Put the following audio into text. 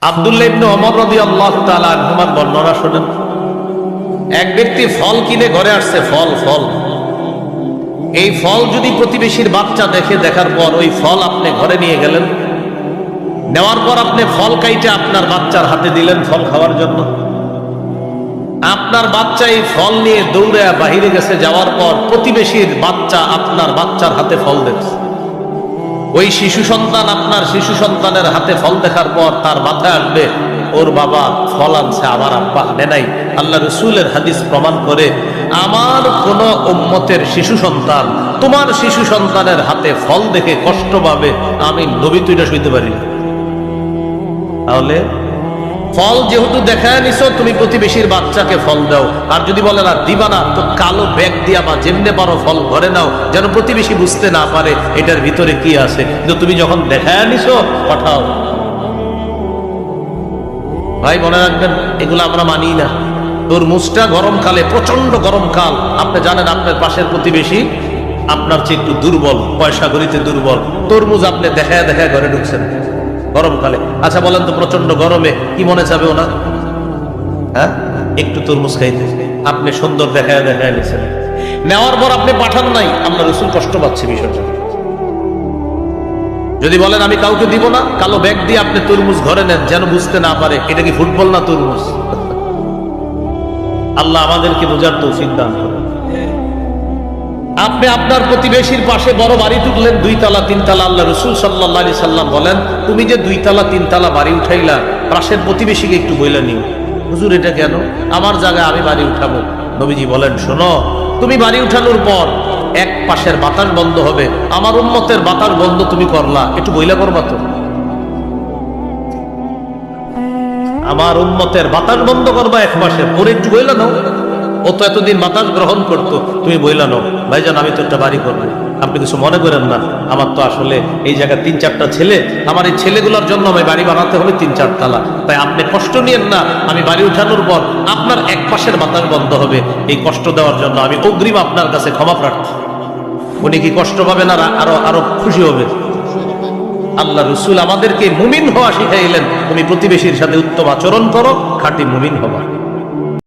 আব্দুল্লাহ ইবনে ওমর রাদিয়াল্লাহু তাআলা আনহুমার বর্ণনা শুনেন। এক ব্যক্তি ফল কিনে ঘরে আসছে, ফল এই ফল যদি প্রতিবেশীর বাচ্চা দেখে, দেখার পর ওই ফল আপনি ঘরে নিয়ে গেলেন, নেওয়ার পর আপনি ফল কাইটে আপনার বাচ্চার হাতে দিলেন ফল খাওয়ার জন্য। আপনার বাচ্চা এই ফল নিয়ে দৌড়ে বাহিরে গেছে, যাওয়ার পর প্রতিবেশীর বাচ্চা আপনার বাচ্চার হাতে ফল দেখছে। ওই শিশু সন্তান আপনার শিশু সন্তানের হাতে ফল দেখার পর তার মাথায় আসবে, ওর বাবা ফল আনছে, আমার আব্বা আনে নাই। আল্লাহ রসুলের হাদিস প্রমাণ করে, আমার কোন উম্মতের শিশু সন্তান তোমার শিশু সন্তানের হাতে ফল দেখে কষ্ট পাবে, আমি নবী তুইটা সইতে পারি না। তাহলে ফল যেহেতু দেখায় নিছো, তুমি প্রতিবেশীর বাচ্চাকে ফল দাও। আর যদি বলে না দিবা না, তো কালো ব্যাগ দিয়া বা যেমনে পারো ফল ঘরে নাও, যেন প্রতিবেশী বুঝতে না পারে এটার ভিতরে কি আছে। কিন্তু তুমি যখন দেখায় নিছো, পাঠাও। ভাই মনে রাখবেন, এগুলো আমরা মানি না। তরমুজটা গরমকালে, প্রচন্ড গরমকাল, আপনি জানেন আপনার পাশের প্রতিবেশী আপনার চেয়ে একটু দুর্বল, পয়সা গড়িতে দুর্বল, তরমুজ আপনি দেখায় দেখায় ঘরে ঢুকছেন গরমকালে। আচ্ছা বলেন তো, প্রচন্ড গরমে কি মনে চাবে ওনা? হ্যাঁ, একটু তরমুজ খাইতে আপনি সুন্দর দেখায় দেখায় নিয়েছেন, নেওয়ার পর আপনি পাঠান নাই, আল্লাহ রাসূল কষ্ট পাচ্ছে বিষয়টা। যদি বলেন আমি কাউকে দিব না, কালো ব্যাগ দিয়ে আপনি তরমুজ ঘরে নেন, যেন বুঝতে না পারে এটা কি ফুটবল না তরমুজ। আল্লাহ আমাদেরকে বোঝার তৌফিক দান করেন। আপনি আপনার প্রতিবেশীর পাশে বড় বাড়ি তুললেন, 2 তলা 3 তলা। আল্লাহ রাসূল সাল্লাল্লাহু আলাইহি সাল্লাম বলেন, তুমি যে 2 তলা 3 তলা বাড়ি উঠাইলা, পাশের প্রতিবেশীকে একটু বইলা নিও, হুজুর এটা কেন? আমার জায়গায় আমি বাড়ি উঠাবো। নবীজি বলেন, শোনো, তুমি বাড়ি উঠানোর পর এক পাশের বাতাস বন্ধ হবে, আমার উম্মতের বাতাস বন্ধ তুমি করলা, একটু বইলা করবা তো। আমার উম্মতের বাতাস বন্ধ করবা এক পাশের, ওরে একটু বইলা নাও। ও তো এতদিন বাতাস গ্রহণ করতো, তুমি বইলা নাও। ভাইজান আমি তো একটা বাড়ি করবো, আপনি কিছু মনে করেন না, আমার তো আসলে এই জায়গায় 3-4টা ছেলে, আমার এই ছেলেগুলোর জন্য আমি বাড়ি বানাতে হবে 3-4 তলা, তাই আপনি কষ্ট নিয়েন না। আমি বাড়ি উঠানোর পর আপনার এক পাশের বাতাস বন্ধ হবে, এই কষ্ট দেওয়ার জন্য আমি অগ্রিম আপনার কাছে ক্ষমা প্রার্থী। উনি কি কষ্ট পাবেন আর আরো খুশি হবে? আল্লাহ রসুল আমাদেরকে মুমিন হওয়া শিখাইলেন, তুমি প্রতিবেশীর সাথে উত্তম আচরণ করো, খাঁটি মুমিন হবা।